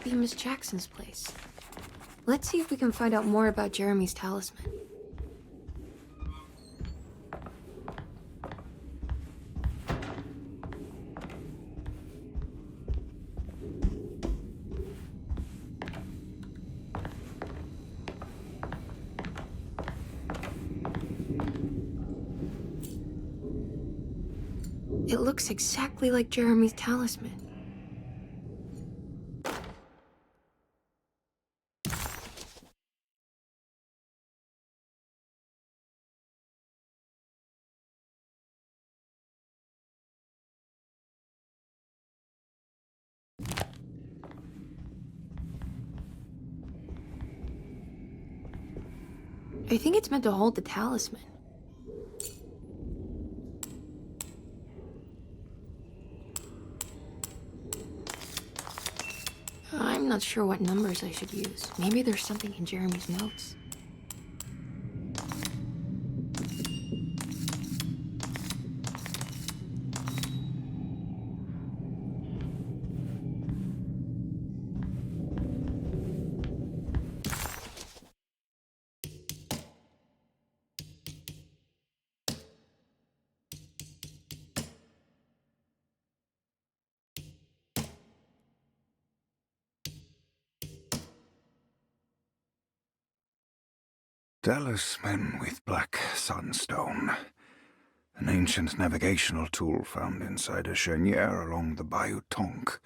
must be Miss Jackson's place. Let's see if we can find out more about Jeremy's talisman. It looks exactly like Jeremy's talisman. I think it's meant to hold the talisman. I'm not sure what numbers I should use. Maybe there's something in Jeremy's notes. Talisman with black sunstone. An ancient navigational tool found inside a cheniere along the Bayou Tonk.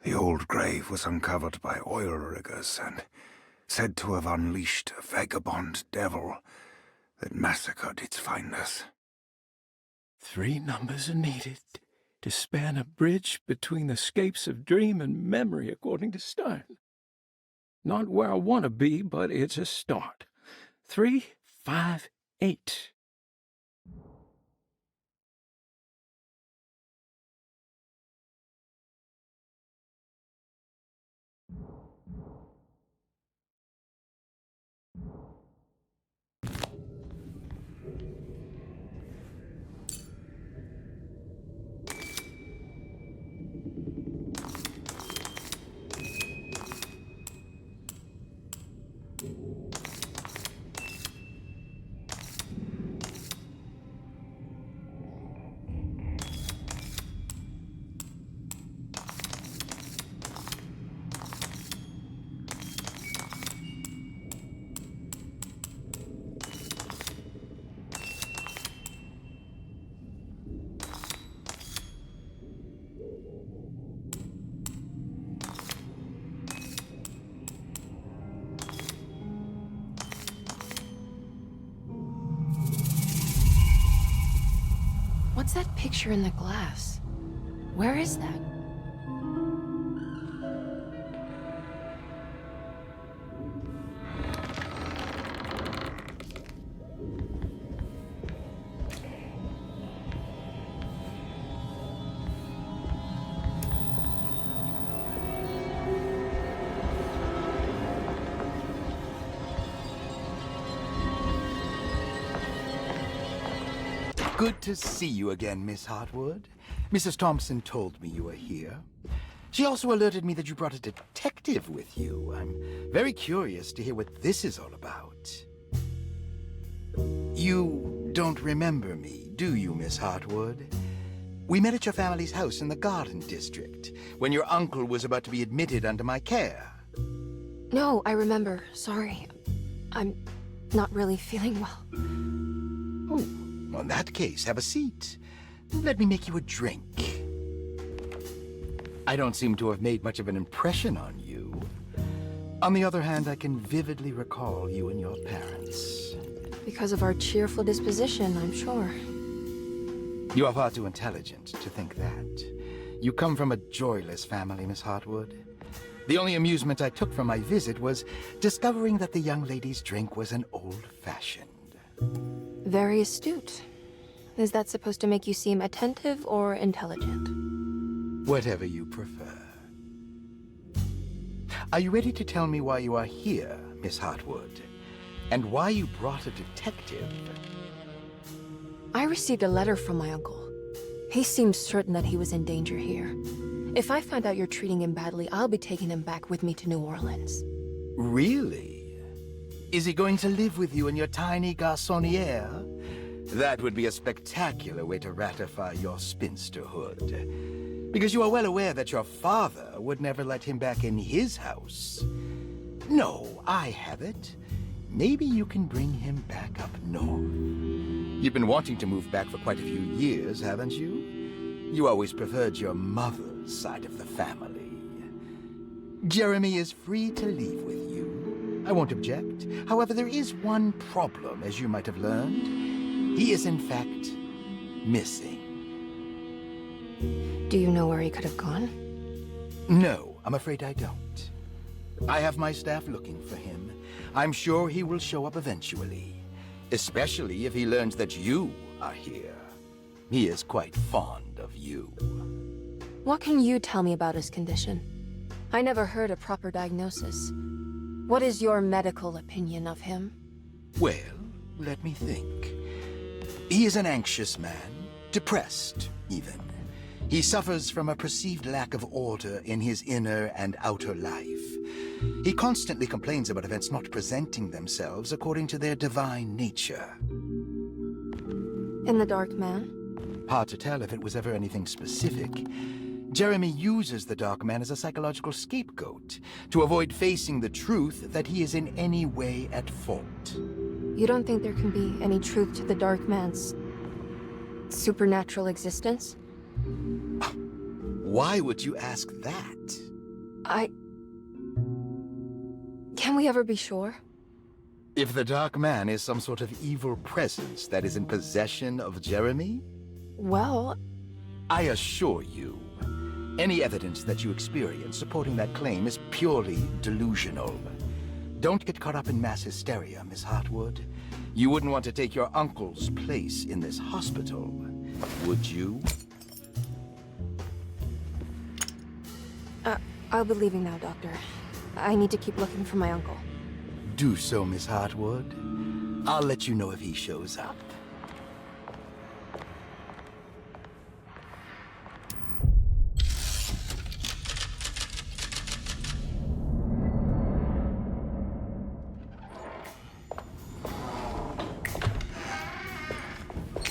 The old grave was uncovered by oil riggers and said to have unleashed a vagabond devil that massacred its finders. 3 numbers are needed to span a bridge between the scapes of dream and memory, according to Stone. Not where I want to be, but it's a start. 3, 5, 8. What's that picture in the glass? Where is that? Good to see you again, Miss Hartwood. Mrs. Thompson told me you were here. She also alerted me that you brought a detective with you. I'm very curious to hear what this is all about. You don't remember me, do you, Miss Hartwood? We met at your family's house in the Garden District, when your uncle was about to be admitted under my care. No, I remember. Sorry. I'm not really feeling well. Oh. In that case, have a seat. Let me make you a drink. I don't seem to have made much of an impression on you. On the other hand, I can vividly recall you and your parents. Because of our cheerful disposition, I'm sure. You are far too intelligent to think that. You come from a joyless family, Miss Hartwood. The only amusement I took from my visit was discovering that the young lady's drink was an old-fashioned. Very astute. Is that supposed to make you seem attentive or intelligent? Whatever you prefer. Are you ready to tell me why you are here, Miss Hartwood? And why you brought a detective? I received a letter from my uncle. He seemed certain that he was in danger here. If I find out you're treating him badly, I'll be taking him back with me to New Orleans. Really? Is he going to live with you in your tiny garçonniere? That would be a spectacular way to ratify your spinsterhood. Because you are well aware that your father would never let him back in his house. No, I have it. Maybe you can bring him back up north. You've been wanting to move back for quite a few years, haven't you? You always preferred your mother's side of the family. Jeremy is free to leave with you. I won't object. However, there is one problem, as you might have learned. He is, in fact, missing. Do you know where he could have gone? No, I'm afraid I don't. I have my staff looking for him. I'm sure he will show up eventually, especially if he learns that you are here. He is quite fond of you. What can you tell me about his condition? I never heard a proper diagnosis. What is your medical opinion of him? Well, let me think. He is an anxious man, depressed, even. He suffers from a perceived lack of order in his inner and outer life. He constantly complains about events not presenting themselves according to their divine nature. And the Dark Man? Hard to tell if it was ever anything specific. Jeremy uses the Dark Man as a psychological scapegoat to avoid facing the truth that he is in any way at fault. You don't think there can be any truth to the Dark Man's supernatural existence? Why would you ask that? Can we ever be sure? If the Dark Man is some sort of evil presence that is in possession of Jeremy? Well, I assure you, any evidence that you experience supporting that claim is purely delusional. Don't get caught up in mass hysteria, Miss Hartwood. You wouldn't want to take your uncle's place in this hospital, would you? I'll be leaving now, Doctor. I need to keep looking for my uncle. Do so, Miss Hartwood. I'll let you know if he shows up.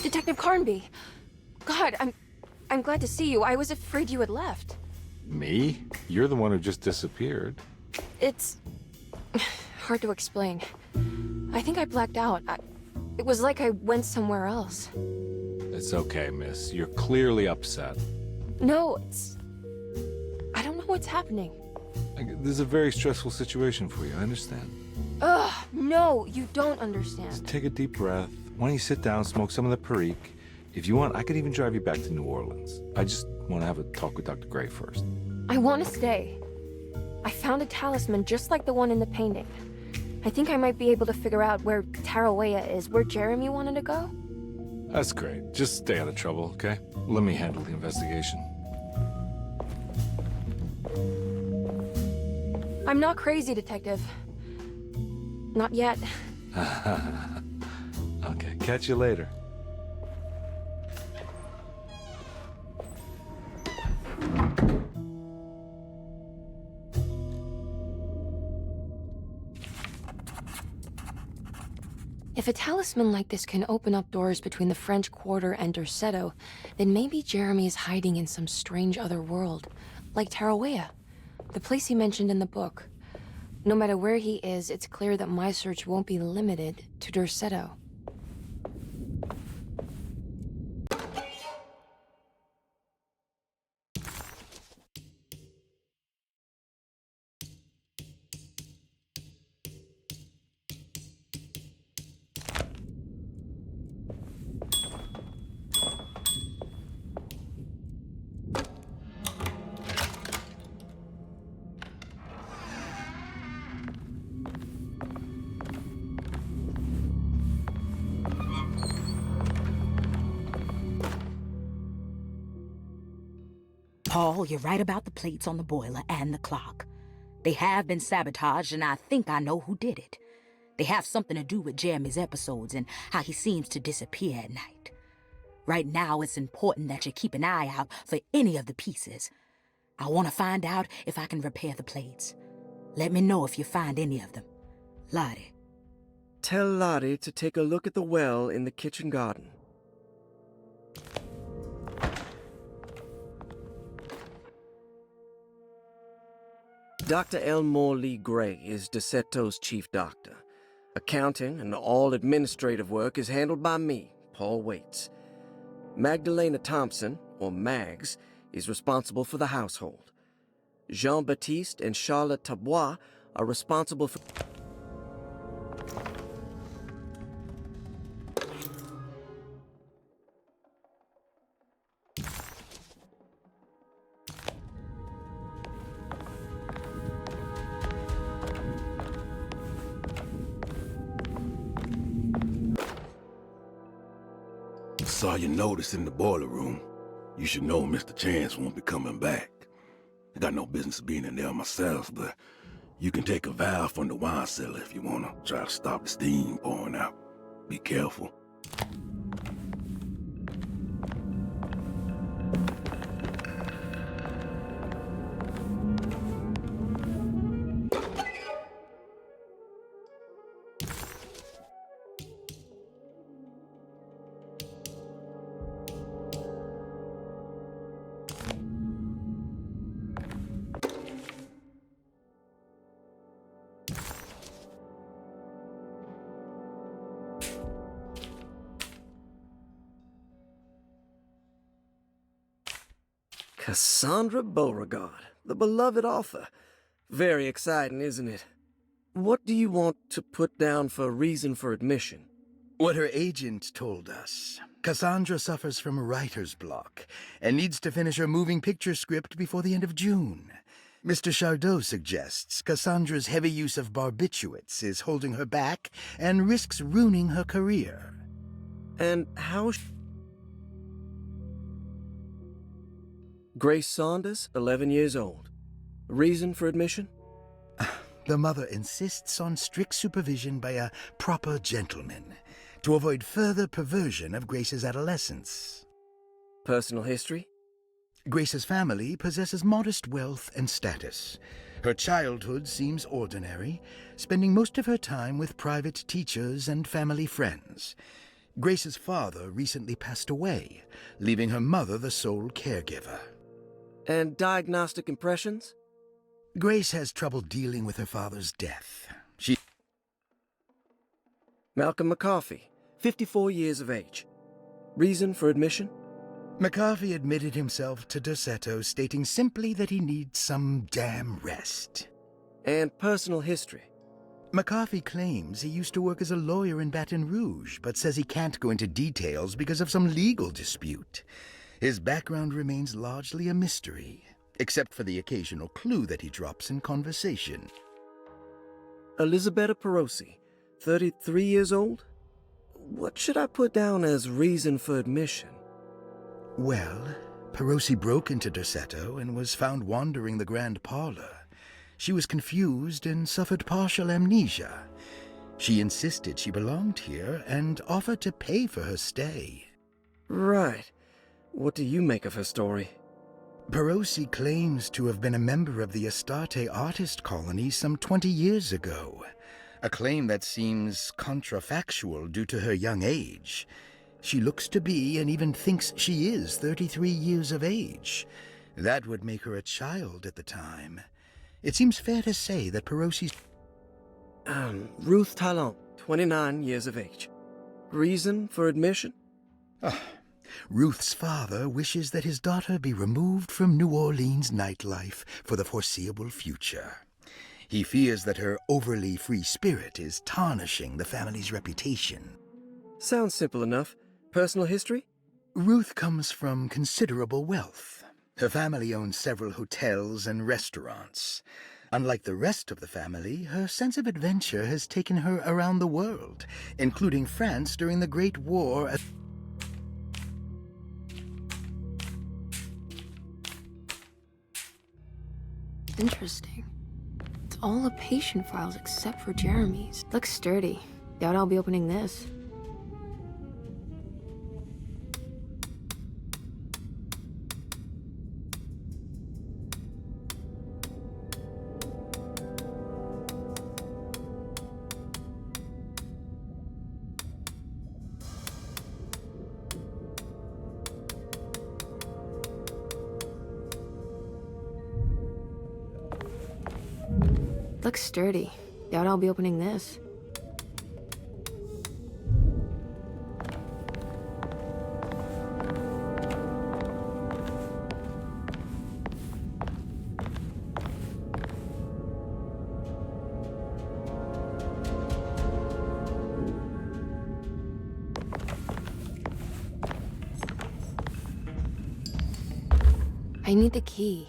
Detective Carnby! God, I'm glad to see you. I was afraid you had left. Me? You're the one who just disappeared. It's hard to explain. I think I blacked out. It was like I went somewhere else. It's okay, miss. You're clearly upset. No, I don't know what's happening. This is a very stressful situation for you, I understand. Ugh, no, you don't understand. Just take a deep breath. Why don't you sit down, smoke some of the Perique? If you want, I could even drive you back to New Orleans. I just want to have a talk with Dr. Gray first. I want to stay. I found a talisman just like the one in the painting. I think I might be able to figure out where Tarawea is, where Jeremy wanted to go. That's great. Just stay out of trouble, okay? Let me handle the investigation. I'm not crazy, Detective. Not yet. Okay, catch you later. If a talisman like this can open up doors between the French Quarter and Derceto, then maybe Jeremy is hiding in some strange other world, like Tarawea, the place he mentioned in the book. No matter where he is, it's clear that my search won't be limited to Derceto. Paul, you're right about the plates on the boiler and the clock. They have been sabotaged, and I think I know who did it. They have something to do with Jeremy's episodes and how he seems to disappear at night. Right now, it's important that you keep an eye out for any of the pieces. I want to find out if I can repair the plates. Let me know if you find any of them. Lottie. Tell Lottie to take a look at the well in the kitchen garden. Dr. Elmore Lee Gray is DeSeto's chief doctor. Accounting and all administrative work is handled by me, Paul Waits. Magdalena Thompson, or Mags, is responsible for the household. Jean-Baptiste and Charlotte Tabois are responsible for... Saw your notice in the boiler room. You should know Mr. Chance won't be coming back. I got no business being in there myself, but you can take a valve from the wine cellar if you want to try to stop the steam pouring out. Be careful. Cassandra Beauregard, the beloved author. Very exciting, isn't it? What do you want to put down for reason for admission? What her agent told us. Cassandra suffers from writer's block and needs to finish her moving picture script before the end of June. Mr. Chardot suggests Cassandra's heavy use of barbiturates is holding her back and risks ruining her career. And how... Grace Saunders, 11 years old. Reason for admission? The mother insists on strict supervision by a proper gentleman to avoid further perversion of Grace's adolescence. Personal history? Grace's family possesses modest wealth and status. Her childhood seems ordinary, spending most of her time with private teachers and family friends. Grace's father recently passed away, leaving her mother the sole caregiver. And diagnostic impressions? Grace has trouble dealing with her father's death. Malcolm McCarthy, 54 years of age. Reason for admission? McCarthy admitted himself to DeSeto, stating simply that he needs some damn rest. And personal history? McCarthy claims he used to work as a lawyer in Baton Rouge, but says he can't go into details because of some legal dispute. His background remains largely a mystery, except for the occasional clue that he drops in conversation. Elisabetta Perosi, 33 years old? What should I put down as reason for admission? Well, Perosi broke into DeSeto and was found wandering the grand parlor. She was confused and suffered partial amnesia. She insisted she belonged here and offered to pay for her stay. Right. What do you make of her story? Perosi claims to have been a member of the Astarte artist colony some 20 years ago, a claim that seems contrafactual due to her young age. She looks to be and even thinks she is 33 years of age. That would make her a child at the time. It seems fair to say that Perosi's... Ruth Talon, 29 years of age. Reason for admission? Ruth's father wishes that his daughter be removed from New Orleans nightlife for the foreseeable future. He fears that her overly free spirit is tarnishing the family's reputation. Sounds simple enough. Personal history? Ruth comes from considerable wealth. Her family owns several hotels and restaurants. Unlike the rest of the family, her sense of adventure has taken her around the world, including France during the Great War. Interesting. It's all the patient files except for Jeremy's. Looks sturdy. Doubt I'll be opening this. looks sturdy. Doubt I'll be opening this. I need the key.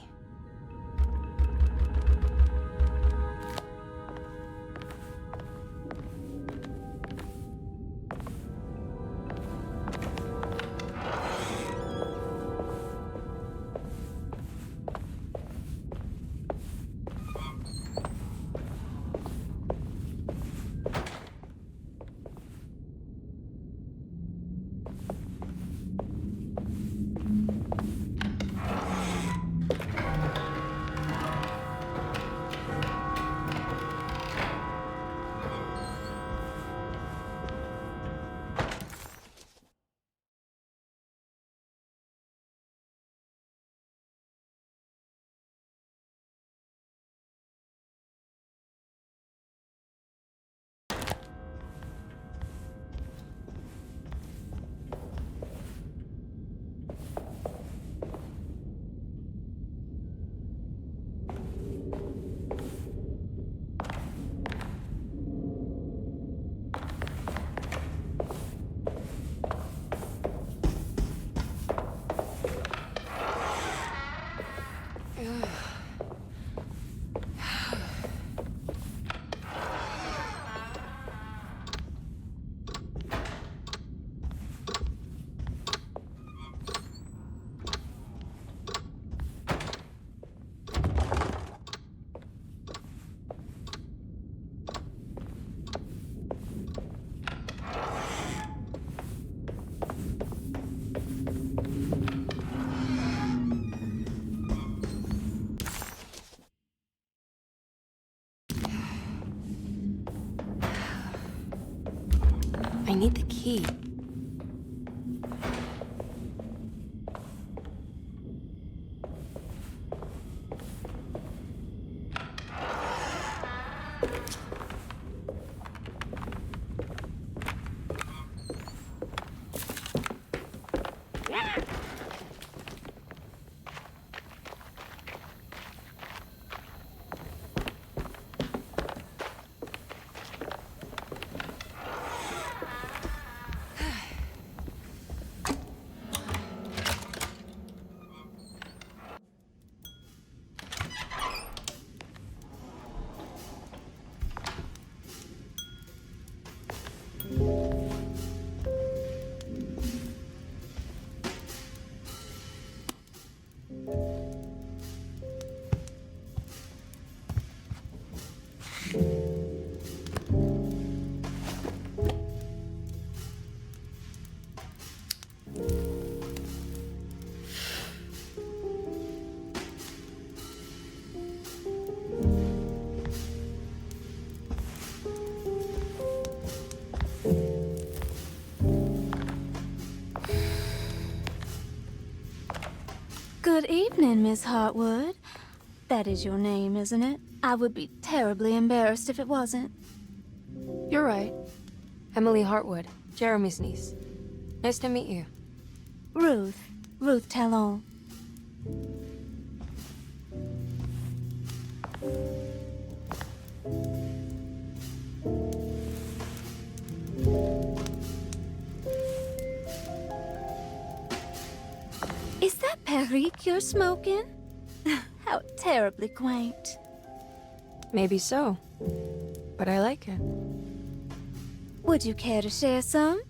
I need the key. Good evening, Miss Hartwood. That is your name, isn't it? I would be terribly embarrassed if it wasn't. You're right. Emily Hartwood, Jeremy's niece. Nice to meet you. Ruth Talon. Is that Perique you're smoking? How terribly quaint. Maybe so, but I like it. Would you care to share some?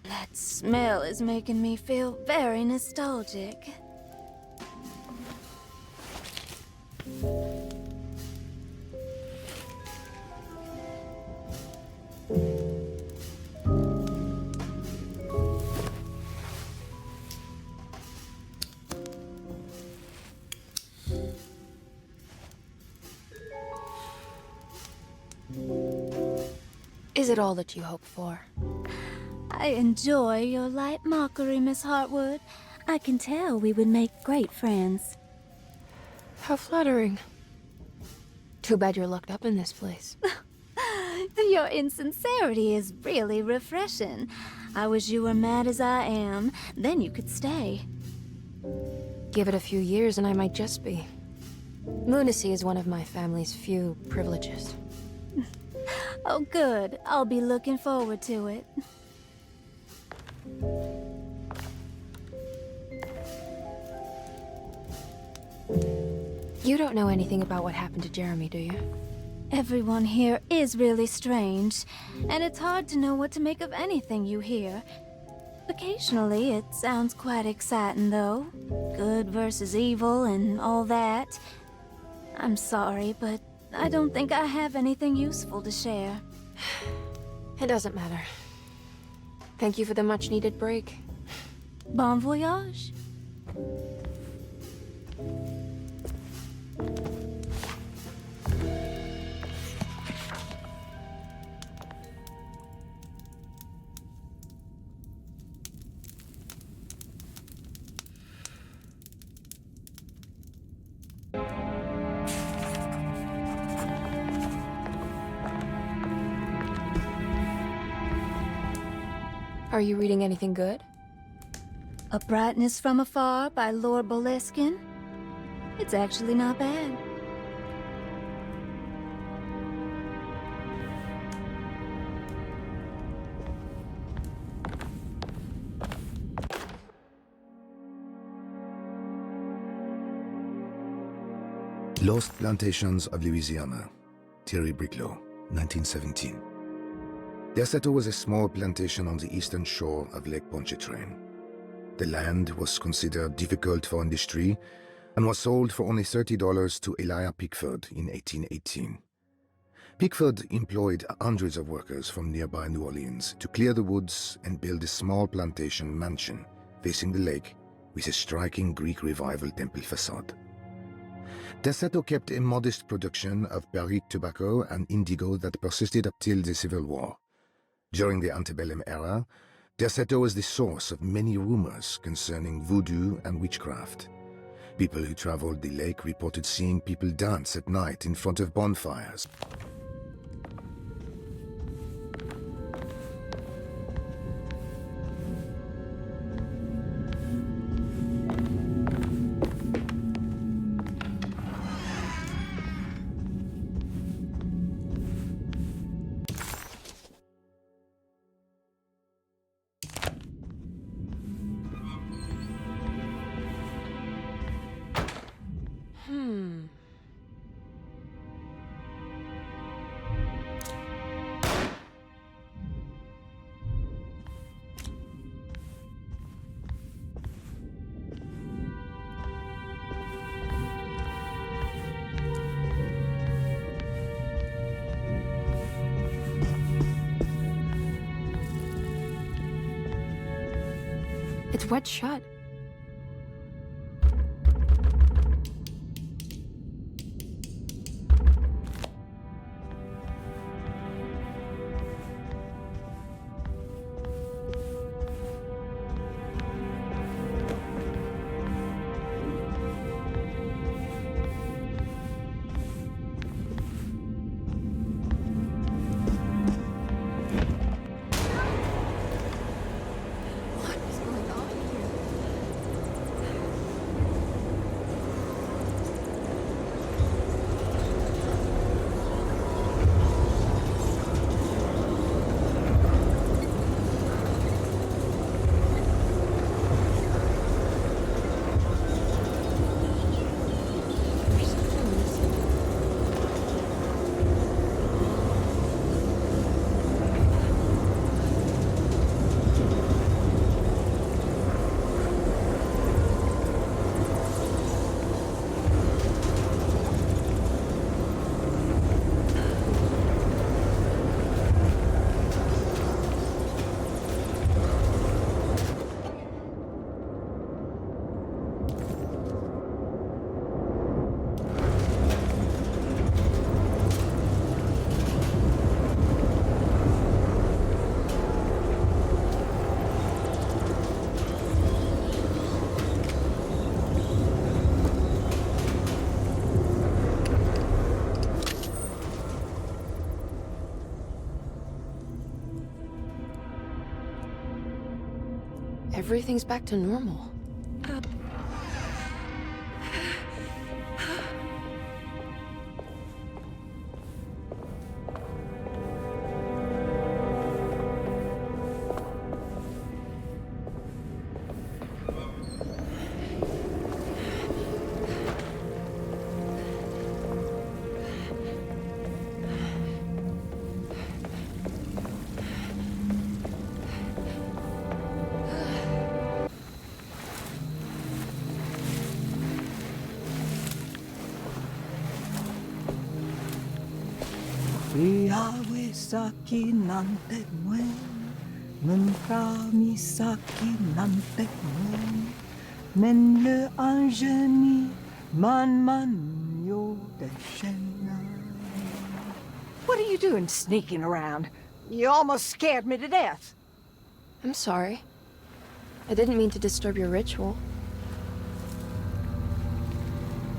That smell is making me feel very nostalgic. Is it all that you hope for? I enjoy your light mockery, Miss Hartwood. I can tell we would make great friends. How flattering. Too bad you're locked up in this place. Your insincerity is really refreshing. I wish you were mad as I am. Then you could stay. Give it a few years and I might just be. Lunacy is one of my family's few privileges. Oh, good. I'll be looking forward to it. You don't know anything about what happened to Jeremy, do you? Everyone here is really strange, and it's hard to know what to make of anything you hear. Occasionally, it sounds quite exciting, though. Good versus evil and all that. I'm sorry, but I don't think I have anything useful to share. It doesn't matter. Thank you for the much-needed break. Bon voyage. Are you reading anything good? A Brightness from Afar by Lord Boleskine. It's actually not bad. Lost Plantations of Louisiana, Thierry Bricklow, 1917. Desato was a small plantation on the eastern shore of Lake Pontchartrain. The land was considered difficult for industry and was sold for only $30 to Elijah Pickford in 1818. Pickford employed hundreds of workers from nearby New Orleans to clear the woods and build a small plantation mansion facing the lake with a striking Greek Revival temple facade. Desato kept a modest production of Barrique tobacco and indigo that persisted up till the Civil War. During the antebellum era, Desato was the source of many rumors concerning voodoo and witchcraft. People who traveled the lake reported seeing people dance at night in front of bonfires. It's wet shut. Everything's back to normal. Misaki nante mwen, Mempra misaki nante mwen, Men le anjeni man yo de shena. What are you doing sneaking around? You almost scared me to death. I'm sorry. I didn't mean to disturb your ritual.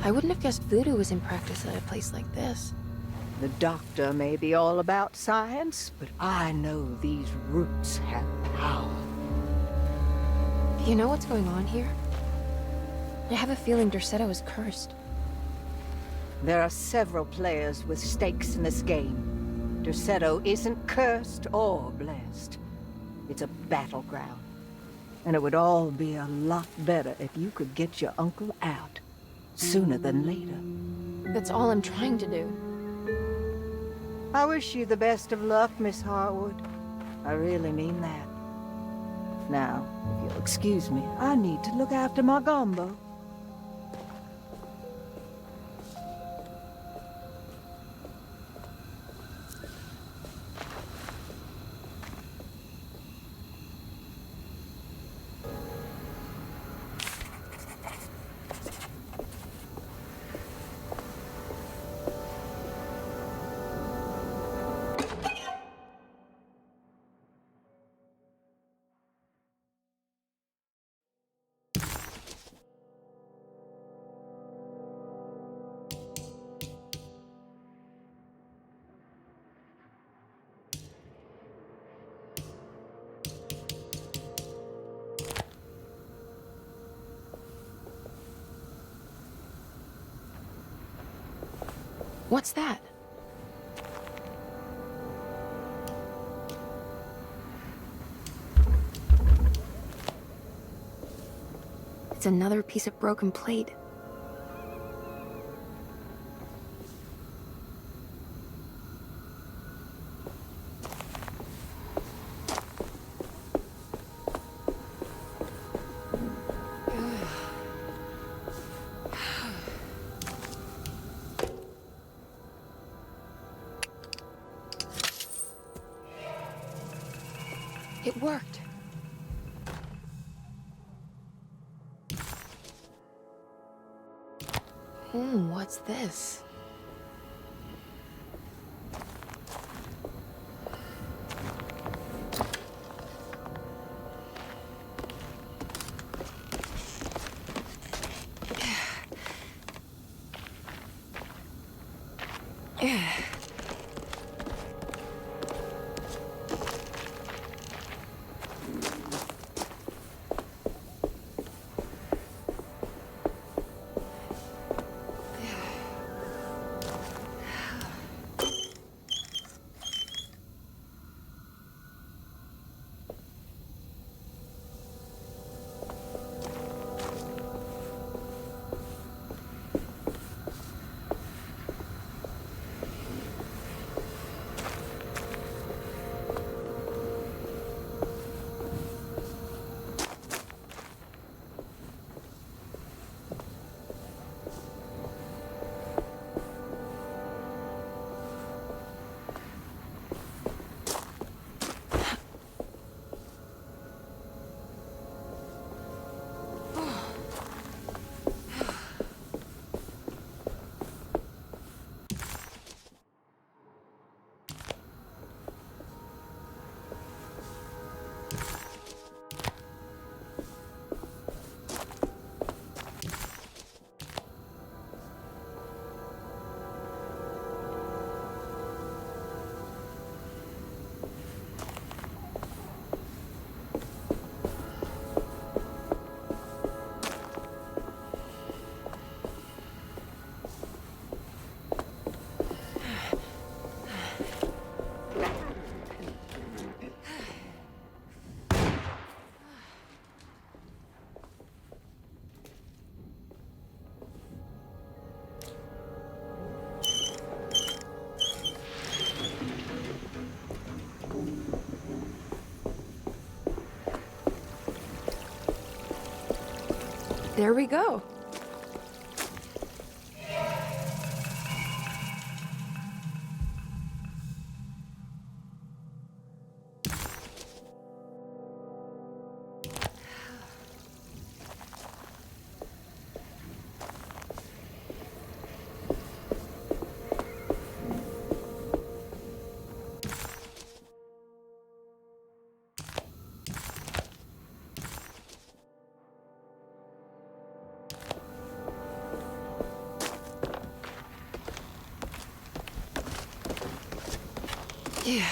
I wouldn't have guessed voodoo was in practice at a place like this. The doctor may be all about science, but I know these roots have power. Do you know what's going on here? I have a feeling Derceto is cursed. There are several players with stakes in this game. Derceto isn't cursed or blessed. It's a battleground. And it would all be a lot better if you could get your uncle out sooner than later. That's all I'm trying to do. I wish you the best of luck, Miss Harwood. I really mean that. Now, if you'll excuse me, I need to look after my gumbo. What's that? It's another piece of broken plate. It worked. What's this? There we go. Yeah.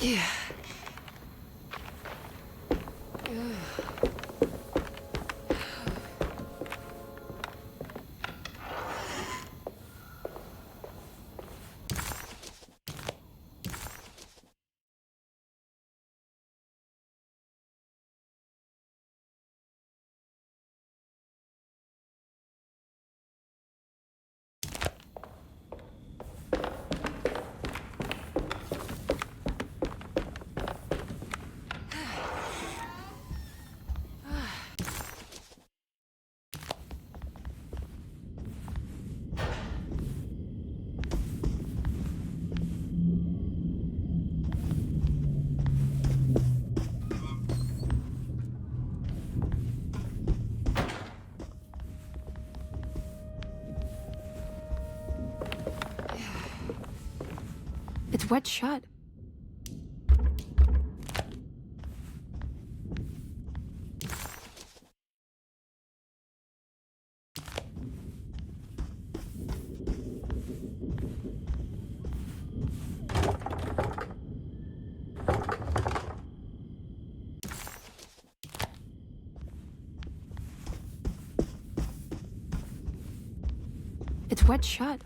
Yeah. wet shut. It's wet shut.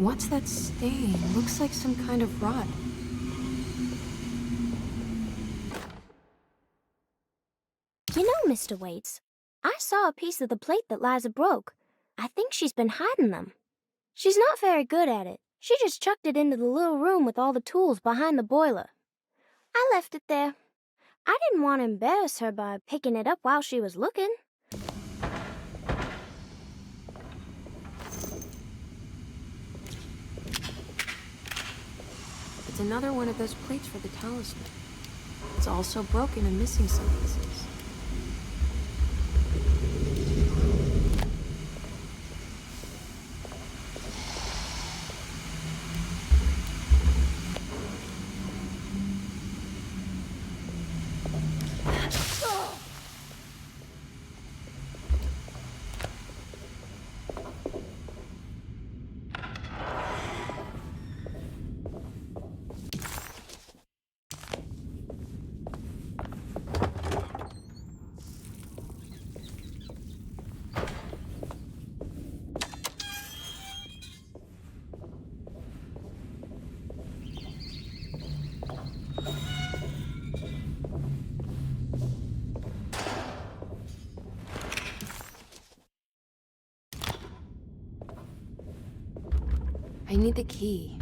What's that stain? Looks like some kind of rot. You know, Mr. Waits, I saw a piece of the plate that Liza broke. I think she's been hiding them. She's not very good at it. She just chucked it into the little room with all the tools behind the boiler. I left it there. I didn't want to embarrass her by picking it up while she was looking. It's another one of those plates for the talisman. It's also broken and missing some pieces. I need the key.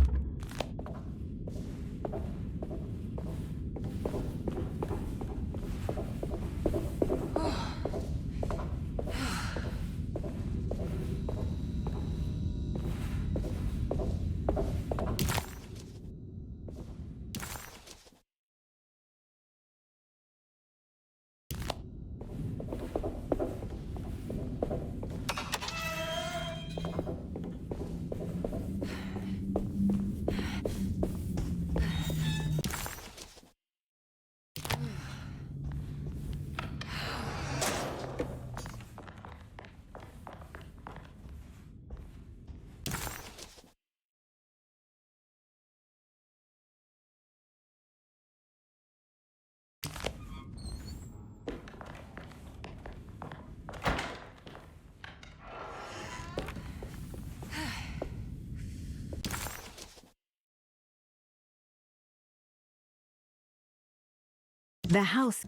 The house.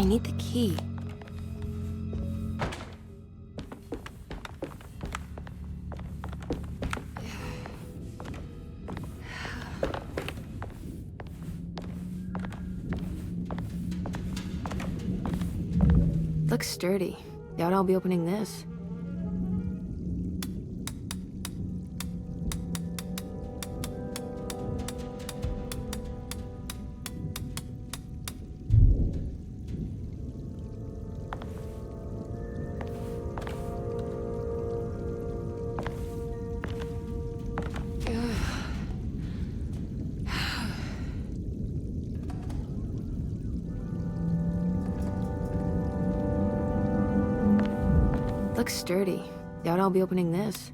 I need the key. Looks sturdy. Doubt I'll be opening this. Looks sturdy. Doubt I'll be opening this.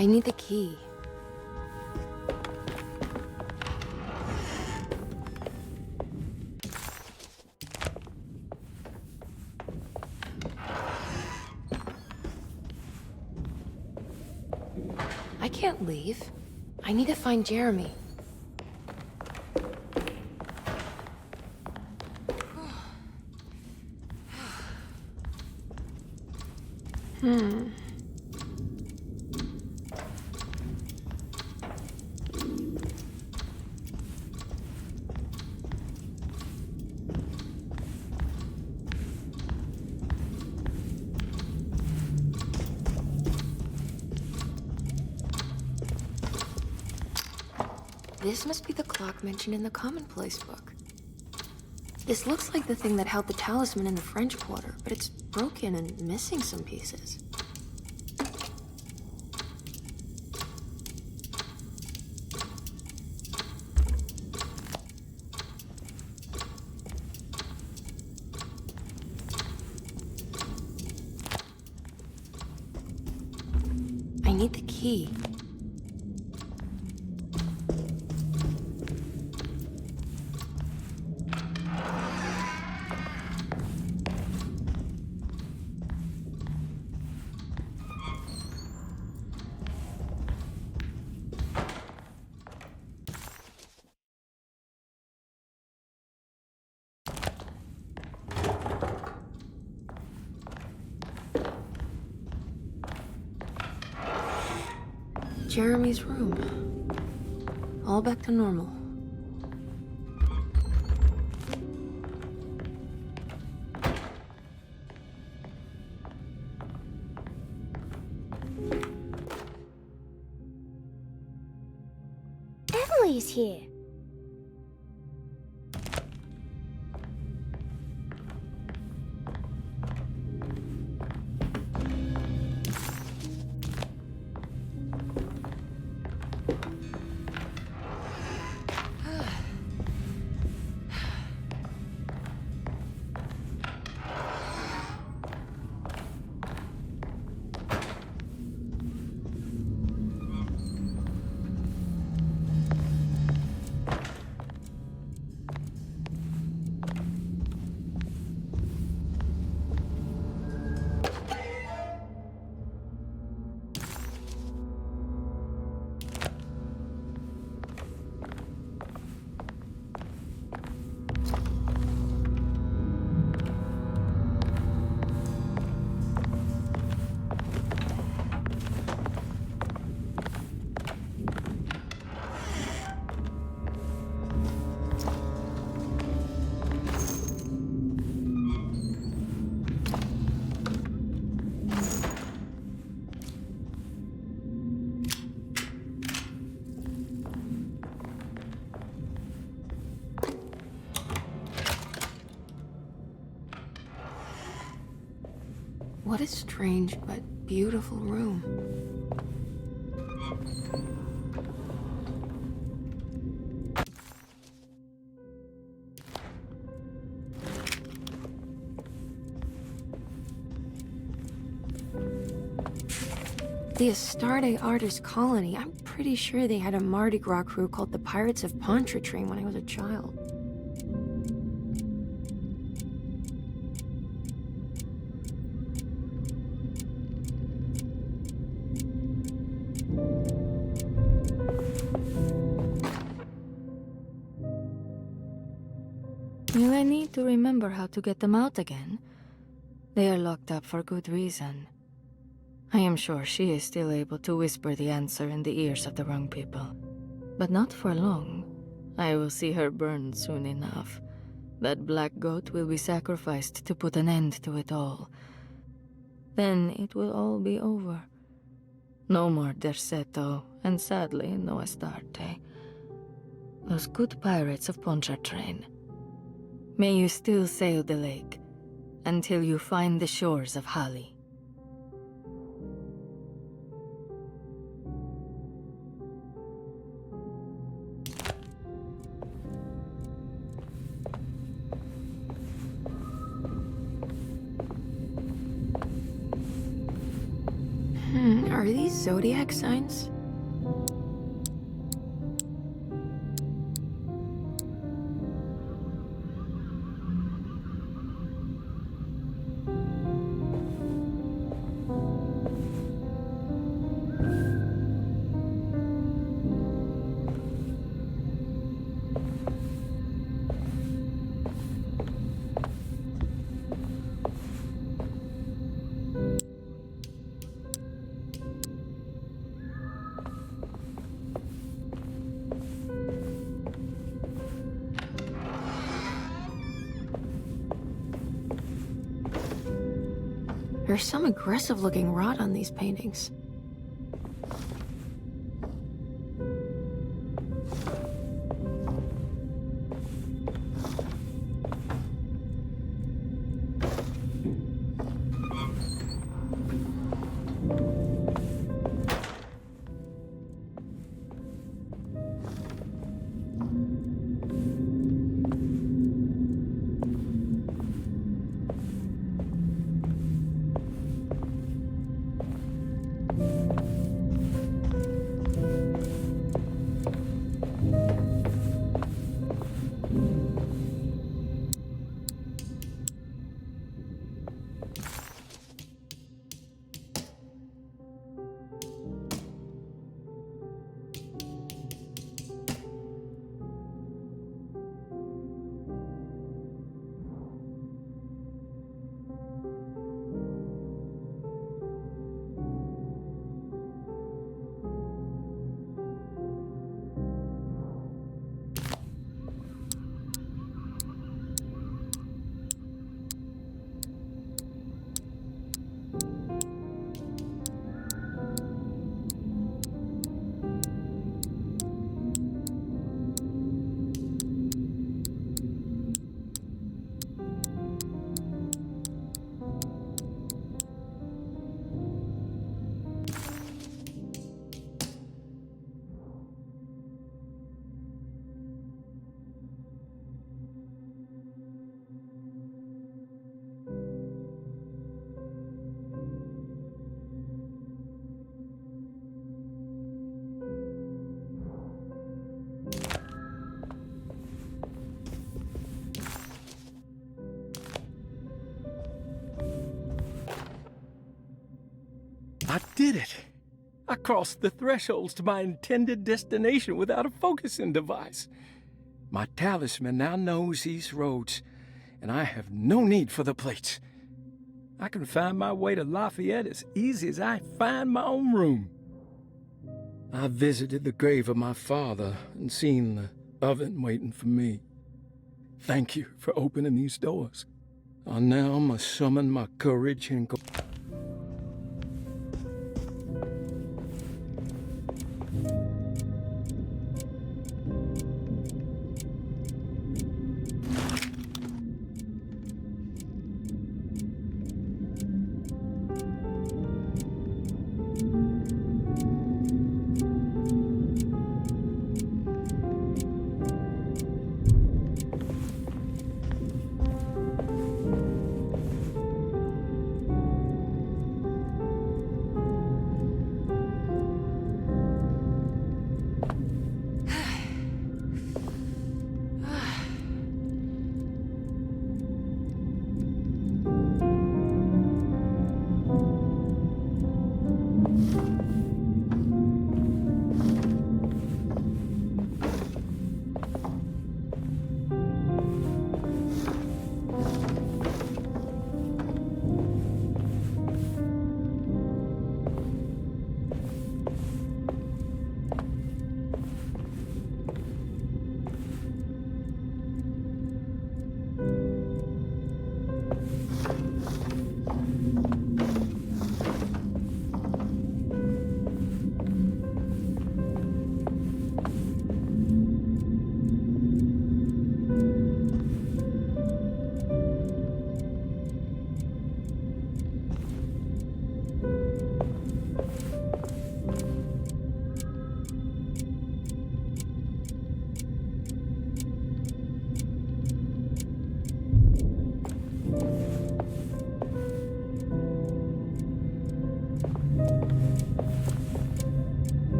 I need the key. I can't leave. I need to find Jeremy. This must be the clock mentioned in the commonplace book. This looks like the thing that held the talisman in the French Quarter, but it's broken and missing some pieces. need the key. Jeremy's room. All back to normal. Emily's here. What a strange but beautiful room. The Astarte artist colony, I'm pretty sure they had a Mardi Gras crew called the Pirates of Pontchartrain when I was a child. Will I need to remember how to get them out again? They are locked up for good reason. I am sure she is still able to whisper the answer in the ears of the wrong people. But not for long. I will see her burned soon enough. That black goat will be sacrificed to put an end to it all. Then it will all be over. No more Derceto, and sadly, no Astarte. Those good pirates of Pontchartrain. May you still sail the lake, until you find the shores of Hali. Are these zodiac signs? There's some aggressive-looking rot on these paintings. I did it. I crossed the thresholds to my intended destination without a focusing device. My talisman now knows these roads, and I have no need for the plates. I can find my way to Lafayette as easy as I find my own room. I visited the grave of my father and seen the oven waiting for me. Thank you for opening these doors. I now must summon my courage and go.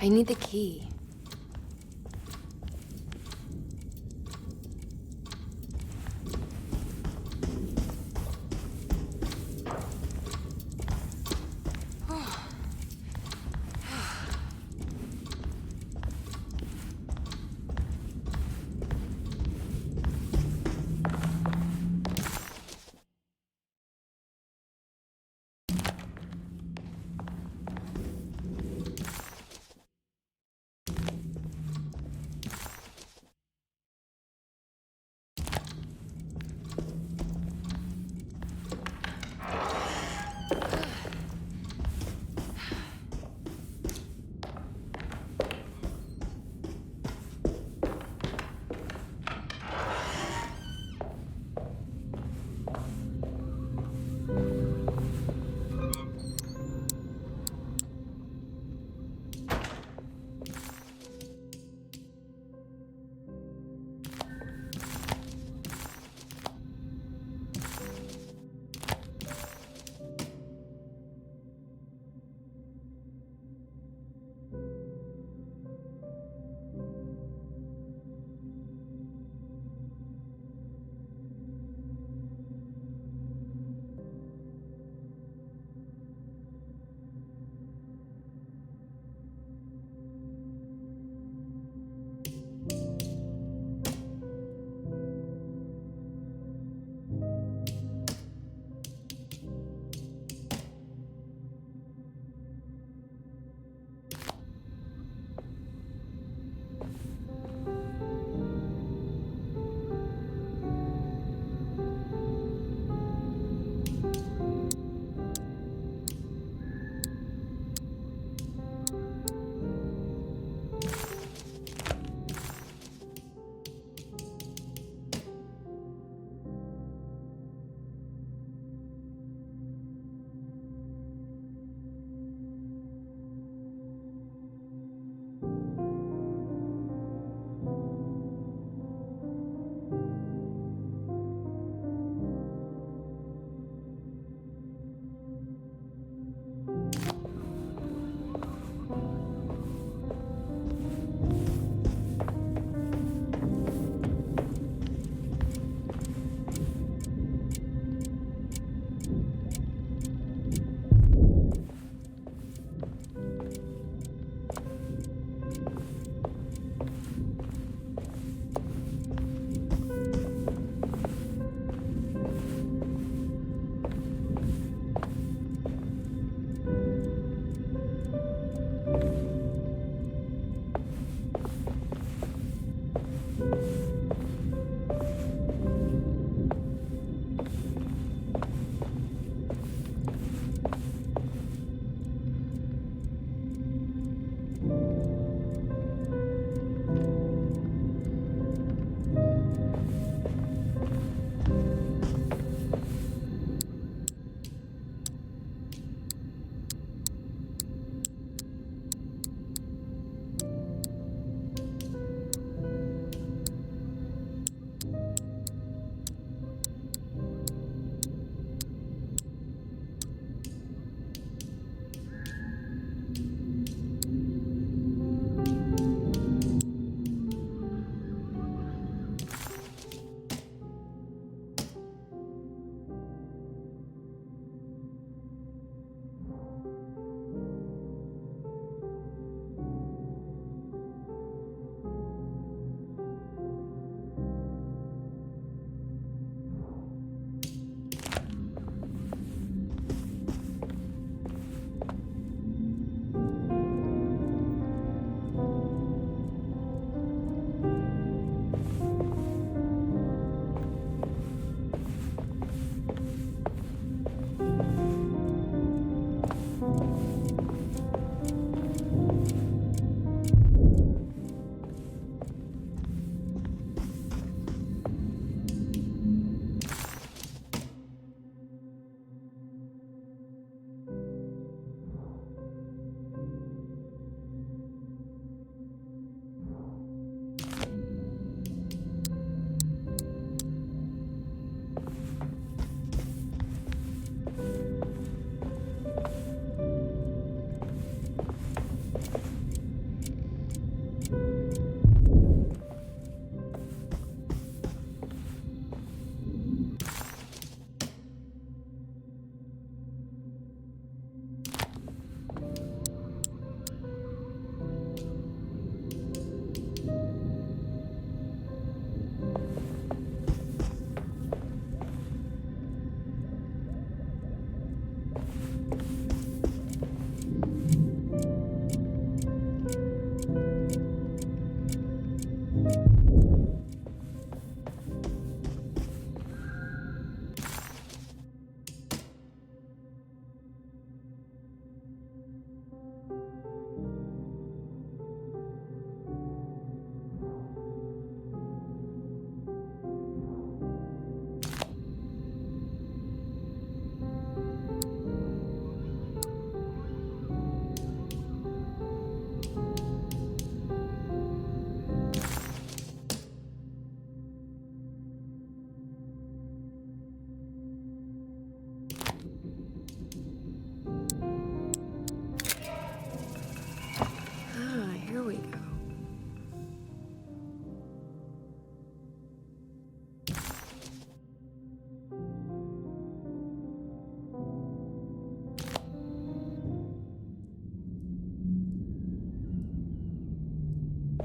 I need the key.